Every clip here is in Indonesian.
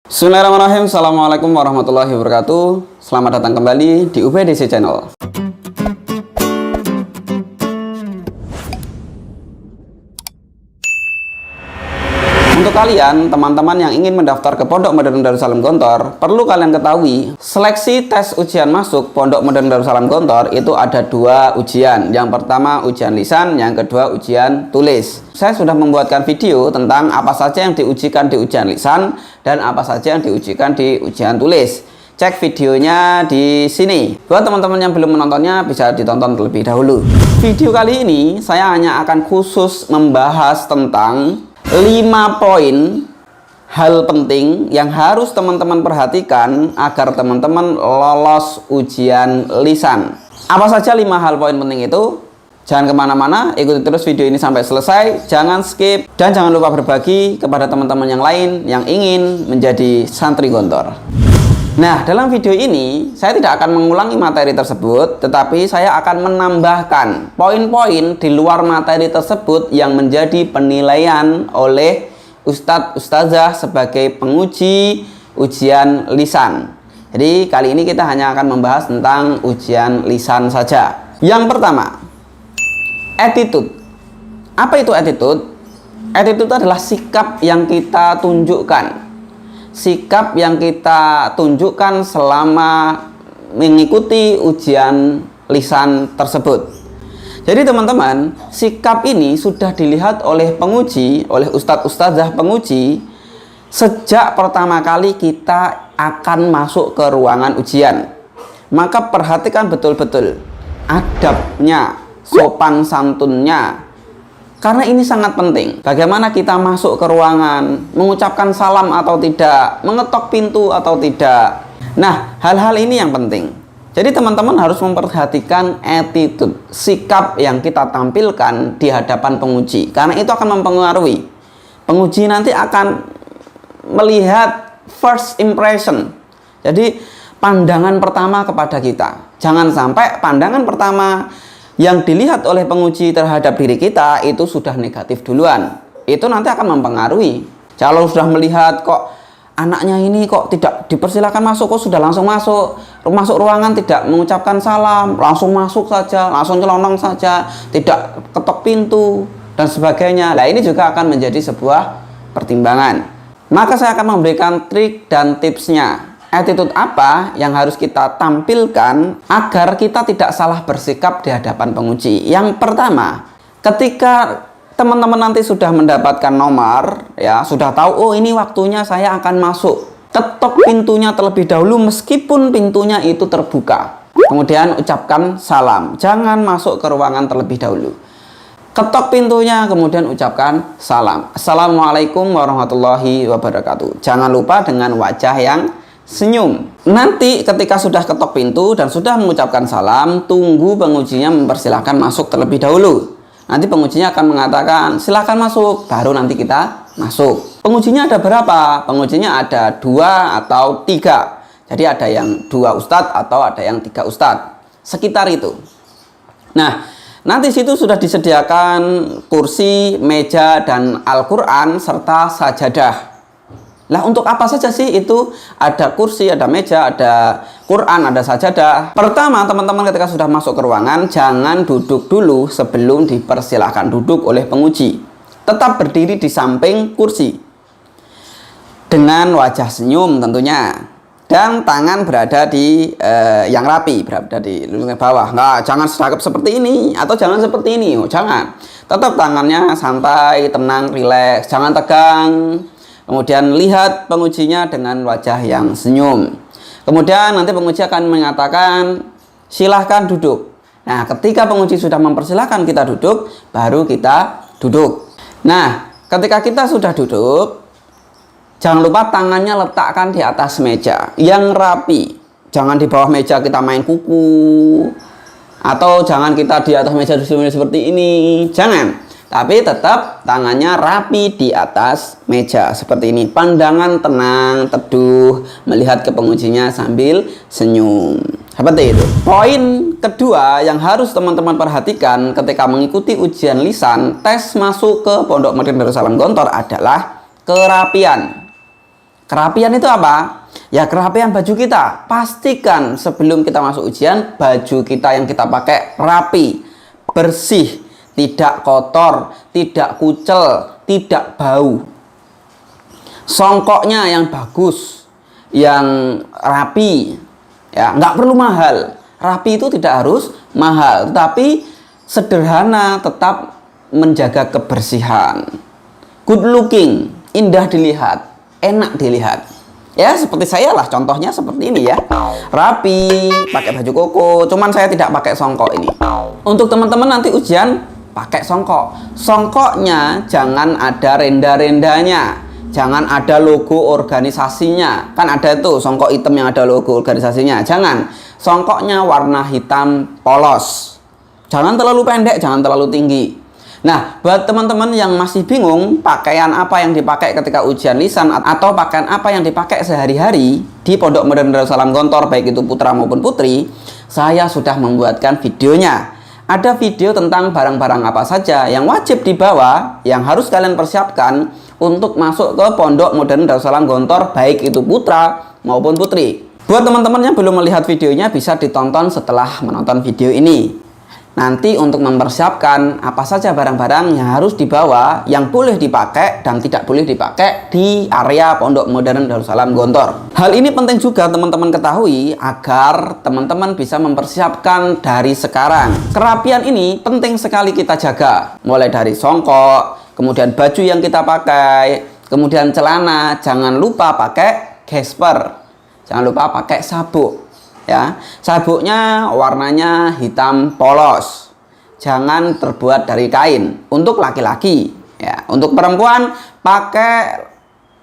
Bismillahirrahmanirrahim. Assalamualaikum warahmatullahi wabarakatuh. Selamat datang kembali di UPDC Channel. Untuk kalian, teman-teman yang ingin mendaftar ke Pondok Modern Darussalam Gontor, perlu kalian ketahui, seleksi tes ujian masuk Pondok Modern Darussalam Gontor itu ada dua ujian. Yang pertama ujian lisan, yang kedua ujian tulis. Saya sudah membuatkan video tentang apa saja yang diujikan di ujian lisan dan apa saja yang diujikan di ujian tulis. Cek videonya di sini. Buat teman-teman yang belum menontonnya, bisa ditonton terlebih dahulu. Video kali ini saya hanya akan khusus membahas tentang 5 poin hal penting yang harus teman-teman perhatikan agar teman-teman lolos ujian lisan. Apa saja 5 hal poin penting itu? Jangan kemana-mana, ikuti terus video ini sampai selesai, jangan skip, dan jangan lupa berbagi kepada teman-teman yang lain yang ingin menjadi santri Gontor. Nah, dalam video ini saya tidak akan mengulangi materi tersebut, tetapi saya akan menambahkan poin-poin di luar materi tersebut yang menjadi penilaian oleh ustadz-ustazah sebagai penguji ujian lisan. Jadi kali ini kita hanya akan membahas tentang ujian lisan saja. Yang pertama, attitude. Apa itu attitude? Attitude adalah sikap yang kita tunjukkan. Sikap yang kita tunjukkan selama mengikuti ujian lisan tersebut. Jadi teman-teman, sikap ini sudah dilihat oleh penguji, oleh ustadz-ustazah penguji sejak pertama kali kita akan masuk ke ruangan ujian. Maka perhatikan betul-betul adabnya, sopan santunnya. Karena ini sangat penting. Bagaimana kita masuk ke ruangan, mengucapkan salam atau tidak, mengetok pintu atau tidak. Nah, hal-hal ini yang penting. Jadi teman-teman harus memperhatikan attitude, sikap yang kita tampilkan di hadapan penguji. Karena itu akan mempengaruhi. Penguji nanti akan melihat first impression. Jadi pandangan pertama kepada kita. Jangan sampai pandangan pertama yang dilihat oleh penguji terhadap diri kita itu sudah negatif duluan. Itu nanti akan mempengaruhi. Kalau sudah melihat kok anaknya ini kok tidak dipersilakan masuk, kok sudah langsung masuk ruangan, tidak mengucapkan salam, langsung masuk saja, langsung nyelonong saja, tidak ketok pintu dan sebagainya. Nah, ini juga akan menjadi sebuah pertimbangan. Maka saya akan memberikan trik dan tipsnya. Attitude apa yang harus kita tampilkan agar kita tidak salah bersikap di hadapan penguji? Yang pertama, ketika teman-teman nanti sudah mendapatkan nomor, ya sudah tahu, oh ini waktunya saya akan masuk. Ketok pintunya terlebih dahulu meskipun pintunya itu terbuka. Kemudian ucapkan salam. Jangan masuk ke ruangan terlebih dahulu. Ketok pintunya, kemudian ucapkan salam. Assalamualaikum warahmatullahi wabarakatuh. Jangan lupa dengan wajah yang senyum. Nanti ketika sudah ketok pintu dan sudah mengucapkan salam, tunggu pengujinya mempersilahkan masuk terlebih dahulu. Nanti pengujinya akan mengatakan silakan masuk, baru nanti kita masuk. Pengujinya ada berapa? Pengujinya ada 2 atau 3. Jadi ada yang 2 ustadz atau ada yang 3 ustadz. Sekitar itu. Nah, nanti situ sudah disediakan kursi, meja, dan Al-Quran serta sajadah. Lah untuk apa saja sih itu? Ada kursi, ada meja, ada Quran, ada sajadah. Pertama, teman-teman ketika sudah masuk ke ruangan, jangan duduk dulu sebelum dipersilahkan duduk oleh penguji. Tetap berdiri di samping kursi. Dengan wajah senyum tentunya. Dan tangan berada di yang rapi, berada di lutut bawah. Nah, jangan sedekap seperti ini atau jangan seperti ini. Oh, jangan. Tetap tangannya santai, tenang, rileks, jangan tegang. Kemudian lihat pengujinya dengan wajah yang senyum. Kemudian nanti penguji akan mengatakan silahkan duduk. Nah, ketika penguji sudah mempersilahkan kita duduk, baru kita duduk. Nah, ketika kita sudah duduk, jangan lupa tangannya letakkan di atas meja yang rapi. Jangan di bawah meja kita main kuku. Atau jangan kita di atas meja seperti ini. Jangan. Tapi tetap tangannya rapi di atas meja seperti ini. Pandangan tenang, teduh, melihat ke pengujinya sambil senyum. Seperti itu. Poin kedua yang harus teman-teman perhatikan ketika mengikuti ujian lisan tes masuk ke Pondok Modern Darussalam Gontor adalah kerapian. Kerapian itu apa? Ya kerapian baju kita. Pastikan sebelum kita masuk ujian, baju kita yang kita pakai rapi, bersih, tidak kotor, tidak kucel, tidak bau. Songkoknya yang bagus, yang rapi, ya nggak perlu mahal. Rapi itu tidak harus mahal, tapi sederhana, tetap menjaga kebersihan. Good looking, indah dilihat, enak dilihat. Ya seperti saya lah, contohnya seperti ini ya. Rapi, pakai baju koko, cuman saya tidak pakai songkok ini. Untuk teman-teman nanti ujian pakai songkok. Songkoknya jangan ada renda-rendanya. Jangan ada logo organisasinya. Kan ada tuh songkok hitam yang ada logo organisasinya. Jangan. Songkoknya warna hitam polos. Jangan terlalu pendek, jangan terlalu tinggi. Nah, buat teman-teman yang masih bingung pakaian apa yang dipakai ketika ujian lisan atau pakaian apa yang dipakai sehari-hari di Pondok Modern Darussalam Gontor, baik itu putra maupun putri, saya sudah membuatkan videonya. Ada video tentang barang-barang apa saja yang wajib dibawa, yang harus kalian persiapkan untuk masuk ke Pondok Modern Darussalam Gontor, baik itu putra maupun putri. Buat teman-teman yang belum melihat videonya, bisa ditonton setelah menonton video ini. Nanti untuk mempersiapkan apa saja barang-barang yang harus dibawa, yang boleh dipakai dan tidak boleh dipakai di area Pondok Modern Darussalam Gontor. Hal ini penting juga teman-teman ketahui agar teman-teman bisa mempersiapkan dari sekarang. Kerapian ini penting sekali kita jaga. Mulai dari songkok, kemudian baju yang kita pakai, kemudian celana, jangan lupa pakai gesper. Jangan lupa pakai sabuk. Ya, sabuknya warnanya hitam polos, jangan terbuat dari kain. Untuk laki-laki, ya, untuk perempuan pakai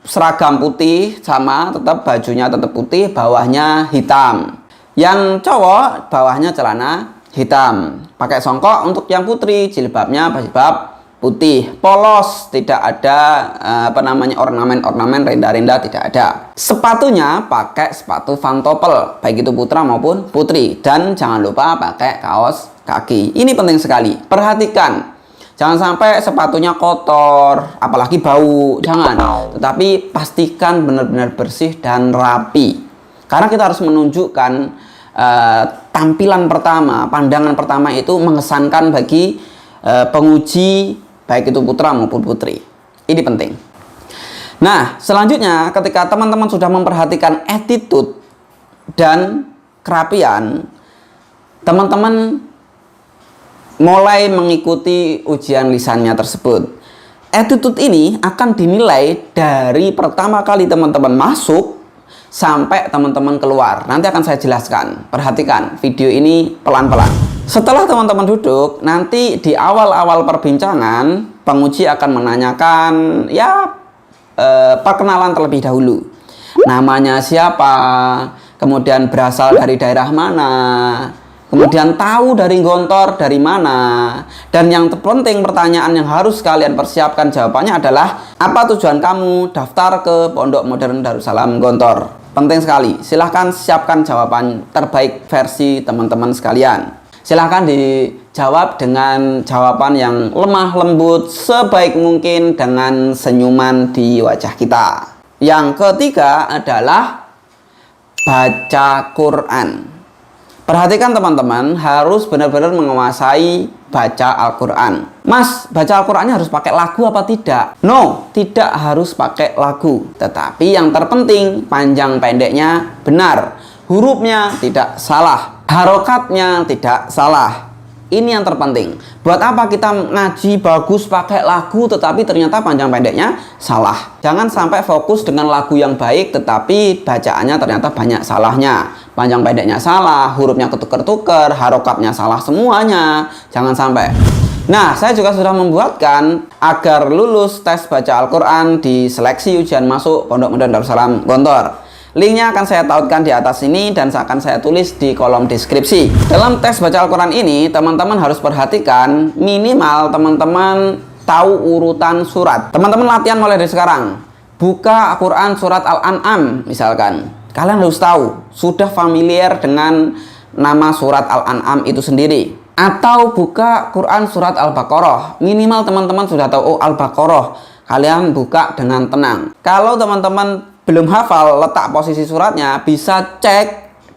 seragam putih, sama tetap bajunya tetap putih, bawahnya hitam. Yang cowok bawahnya celana hitam. Pakai songkok. Untuk yang putri jilbabnya jilbab putih, polos, tidak ada ornamen-ornamen, renda-renda, tidak ada. Sepatunya pakai sepatu pantofel, baik itu putra maupun putri, dan jangan lupa pakai kaos kaki. Ini penting sekali. Perhatikan, jangan sampai sepatunya kotor, apalagi bau, jangan. Tetapi pastikan benar-benar bersih dan rapi. Karena kita harus menunjukkan tampilan pertama, pandangan pertama itu mengesankan bagi penguji, baik itu putra maupun putri. Ini penting. Nah, selanjutnya ketika teman-teman sudah memperhatikan attitude dan kerapian, teman-teman mulai mengikuti ujian lisannya tersebut. Attitude ini akan dinilai dari pertama kali teman-teman masuk sampai teman-teman keluar. Nanti akan saya jelaskan. Perhatikan video ini pelan-pelan. Setelah teman-teman duduk, nanti di awal-awal perbincangan, penguji akan menanyakan perkenalan terlebih dahulu. Namanya siapa, kemudian berasal dari daerah mana, kemudian tahu dari Gontor dari mana. Dan yang terpenting, pertanyaan yang harus kalian persiapkan jawabannya adalah, apa tujuan kamu daftar ke Pondok Modern Darussalam Gontor? Penting sekali. Silahkan siapkan jawaban terbaik versi teman-teman sekalian. Silahkan dijawab dengan jawaban yang lemah lembut, sebaik mungkin dengan senyuman di wajah kita. Yang ketiga adalah baca Quran. Perhatikan teman-teman, harus benar-benar menguasai baca Al-Quran. Mas, baca Al-Qurannya harus pakai lagu apa tidak? No, tidak harus pakai lagu. Tetapi yang terpenting, panjang pendeknya benar. Hurufnya tidak salah. Harokatnya tidak salah. Ini yang terpenting. Buat apa kita ngaji bagus pakai lagu tetapi ternyata panjang pendeknya salah? Jangan sampai fokus dengan lagu yang baik tetapi bacaannya ternyata banyak salahnya. Panjang pendeknya salah, hurufnya ketuker-tuker, harokatnya salah semuanya. Jangan sampai. Nah, saya juga sudah membuatkan agar lulus tes baca Al-Quran di seleksi ujian masuk Pondok Modern Darussalam Gontor. Linknya akan saya tautkan di atas ini dan akan saya tulis di kolom deskripsi. Dalam tes baca Al-Quran ini, teman-teman harus perhatikan minimal teman-teman tahu urutan surat. Teman-teman latihan mulai dari sekarang. Buka Al-Quran surat Al-An'am misalkan. Kalian harus tahu, sudah familiar dengan nama surat Al-An'am itu sendiri. Atau buka Quran surat Al-Baqarah. Minimal teman-teman sudah tahu, oh Al-Baqarah. Kalian buka dengan tenang. Kalau teman-teman belum hafal letak posisi suratnya, bisa cek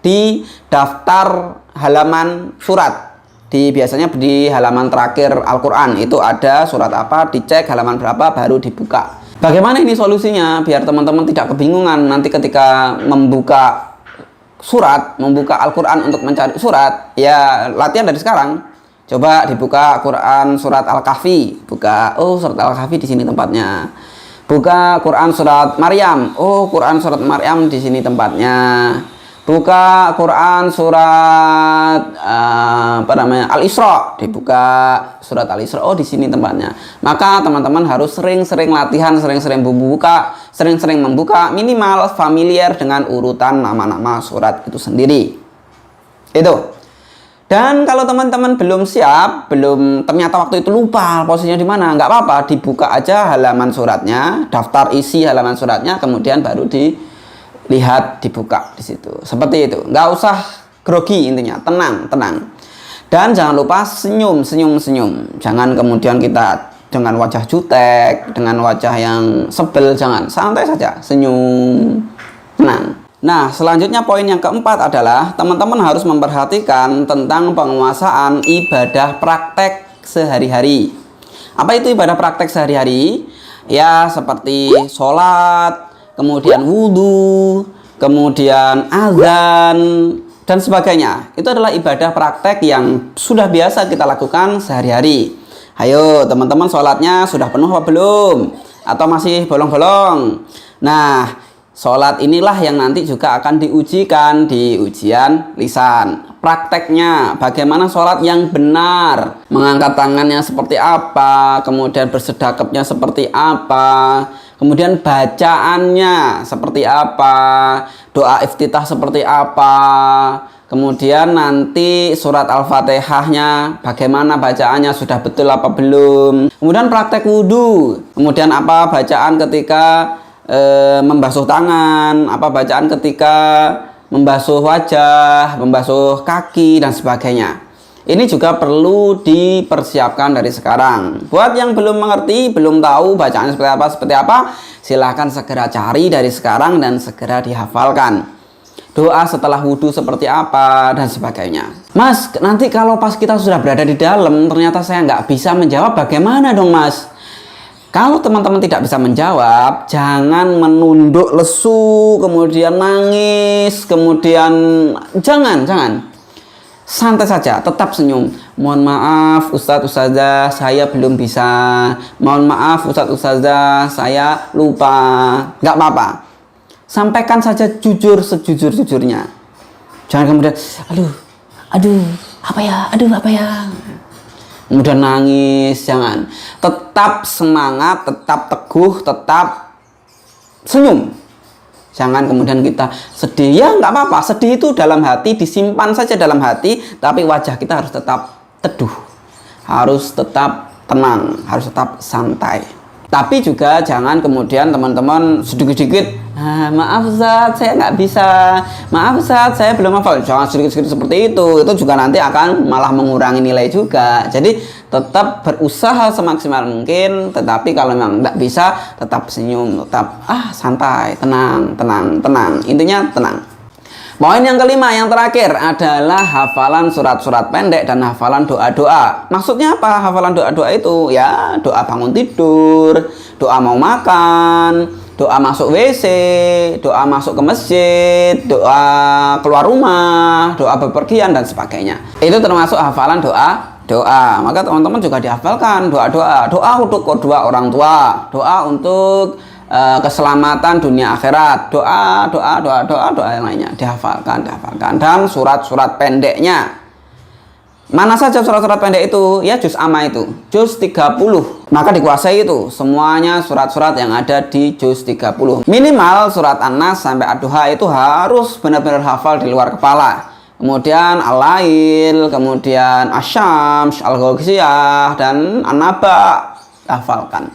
di daftar halaman surat. Biasanya di halaman terakhir Al-Quran itu ada surat apa, dicek halaman berapa baru dibuka. Bagaimana ini solusinya biar teman-teman tidak kebingungan nanti ketika membuka surat, membuka Al-Quran untuk mencari surat? Ya latihan dari sekarang. Coba dibuka Quran surat Al-Kahfi, buka, oh surat Al-Kahfi di sini tempatnya. Buka Quran surat Maryam, oh Quran surat Maryam di sini tempatnya. Buka Quran surat Al-Isra, dibuka surat Al-Isra, oh di sini tempatnya. Maka teman-teman harus sering-sering latihan, sering-sering membuka, minimal familiar dengan urutan nama-nama surat itu sendiri. Itu. Dan kalau teman-teman belum siap, ternyata waktu itu lupa posisinya di mana, nggak apa-apa, dibuka aja halaman suratnya, daftar isi halaman suratnya, kemudian baru dilihat, dibuka di situ. Seperti itu, nggak usah grogi, intinya tenang. Dan jangan lupa senyum. Jangan kemudian kita dengan wajah jutek, dengan wajah yang sebel, jangan, santai saja, senyum, tenang. Nah, selanjutnya poin yang keempat adalah teman-teman harus memperhatikan tentang penguasaan ibadah praktek sehari-hari. Apa itu ibadah praktek sehari-hari? Ya, seperti sholat, kemudian wudhu, kemudian azan, dan sebagainya. Itu adalah ibadah praktek yang sudah biasa kita lakukan sehari-hari. Ayo, teman-teman sholatnya sudah penuh apa belum? Atau masih bolong-bolong? Nah, sholat inilah yang nanti juga akan diujikan di ujian lisan. Prakteknya, bagaimana sholat yang benar, mengangkat tangannya seperti apa, kemudian bersedekapnya seperti apa, kemudian bacaannya seperti apa, doa iftitah seperti apa, kemudian nanti surat Al-Fatihahnya bagaimana bacaannya, sudah betul apa belum, kemudian praktek wudhu, kemudian apa bacaan ketika membasuh tangan, apa bacaan ketika membasuh wajah, membasuh kaki, dan sebagainya. Ini juga perlu dipersiapkan dari sekarang. Buat yang belum mengerti, belum tahu bacaannya seperti apa, silahkan segera cari dari sekarang dan segera dihafalkan. Doa setelah wudhu seperti apa, dan sebagainya. Mas, nanti kalau pas kita sudah berada di dalam, ternyata saya nggak bisa menjawab, bagaimana dong mas? Kalau teman-teman tidak bisa menjawab, jangan menunduk lesu, kemudian nangis, kemudian jangan. Santai saja, tetap senyum. Mohon maaf Ustadz Ustazah, saya belum bisa. Mohon maaf Ustadz Ustazah, saya lupa. Nggak apa-apa. Sampaikan saja jujur sejujur-jujurnya. Jangan kemudian, aduh, apa ya? Kemudian nangis, jangan. Tetap semangat, tetap teguh, tetap senyum. Jangan kemudian kita sedih. Ya nggak apa-apa, sedih itu dalam hati, disimpan saja dalam hati, tapi wajah kita harus tetap teduh, harus tetap tenang, harus tetap santai. Tapi juga jangan kemudian teman-teman sedikit-sedikit, maaf Ustadz saya nggak bisa, maaf Ustadz saya belum hafal. Jangan sedikit-sedikit seperti itu juga nanti akan malah mengurangi nilai juga. Jadi tetap berusaha semaksimal mungkin, tetapi kalau memang nggak bisa, tetap senyum, tetap santai, tenang. Intinya tenang. Poin yang kelima, yang terakhir adalah hafalan surat-surat pendek dan hafalan doa-doa. Maksudnya apa hafalan doa-doa itu? Ya, doa bangun tidur, doa mau makan, doa masuk WC, doa masuk ke masjid, doa keluar rumah, doa bepergian, dan sebagainya. Itu termasuk hafalan doa. Maka teman-teman juga dihafalkan doa-doa. Doa untuk kedua orang tua, doa untuk keselamatan dunia akhirat, doa yang lainnya dihafalkan. Dan surat-surat pendeknya, mana saja surat-surat pendek itu? Ya juz amma itu, juz 30. Maka dikuasai itu semuanya surat-surat yang ada di juz 30. Minimal surat An-Nas sampai Ad-Duha itu harus benar-benar hafal di luar kepala. Kemudian Al-Lail, kemudian Asy-Syams, Al-Ghasyiyah, dan An-Naba hafalkan.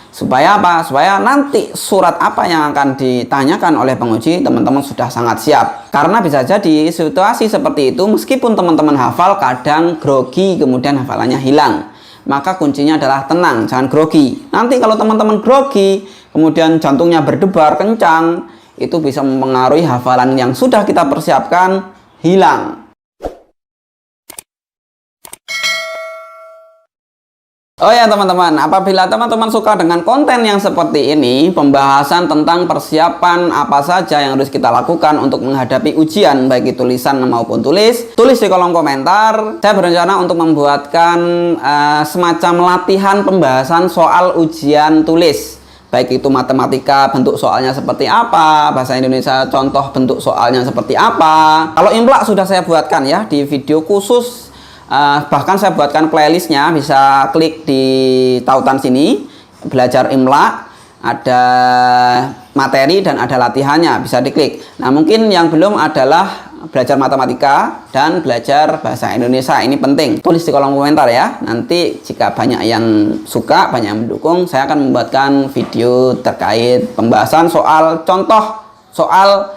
Supaya apa? Supaya nanti surat apa yang akan ditanyakan oleh penguji, teman-teman sudah sangat siap. Karena bisa jadi situasi seperti itu, meskipun teman-teman hafal, kadang grogi, kemudian hafalannya hilang. Maka kuncinya adalah tenang, jangan grogi. Nanti kalau teman-teman grogi, kemudian jantungnya berdebar kencang, itu bisa mempengaruhi hafalan yang sudah kita persiapkan hilang. Oh ya teman-teman, apabila teman-teman suka dengan konten yang seperti ini, pembahasan tentang persiapan apa saja yang harus kita lakukan untuk menghadapi ujian, baik itu tulisan maupun tulis di kolom komentar. Saya berencana untuk membuatkan semacam latihan pembahasan soal ujian tulis, baik itu matematika bentuk soalnya seperti apa, bahasa Indonesia contoh bentuk soalnya seperti apa. Kalau imla sudah saya buatkan ya di video khusus. Bahkan saya buatkan playlistnya, bisa klik di tautan sini, belajar imla, ada materi dan ada latihannya, bisa diklik. Nah mungkin yang belum adalah belajar matematika dan belajar bahasa Indonesia, ini penting. Tulis di kolom komentar ya, nanti jika banyak yang suka, banyak yang mendukung, saya akan membuatkan video terkait pembahasan soal contoh soal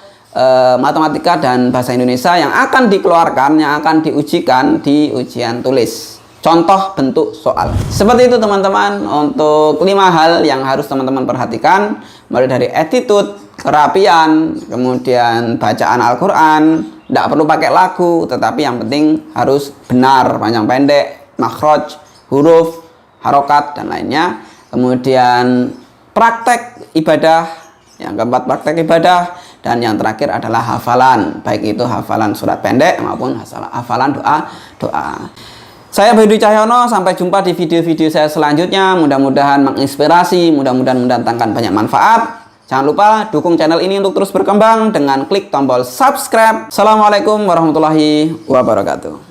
matematika dan bahasa Indonesia yang akan dikeluarkan, yang akan diujikan di ujian tulis. Contoh bentuk soal. Seperti itu teman-teman, untuk 5 hal yang harus teman-teman perhatikan, mulai dari attitude, kerapian, kemudian bacaan Al-Quran. Tidak perlu pakai lagu, tetapi yang penting harus benar, panjang pendek, makhraj, huruf, harokat, dan lainnya. Kemudian praktek ibadah, yang keempat praktek ibadah. Dan yang terakhir adalah hafalan, baik itu hafalan surat pendek maupun hafalan doa. Saya Bayu Dwi Cahyono, sampai jumpa di video-video saya selanjutnya. Mudah-mudahan menginspirasi, mudah-mudahan mendatangkan banyak manfaat. Jangan lupa dukung channel ini untuk terus berkembang dengan klik tombol subscribe. Assalamualaikum warahmatullahi wabarakatuh.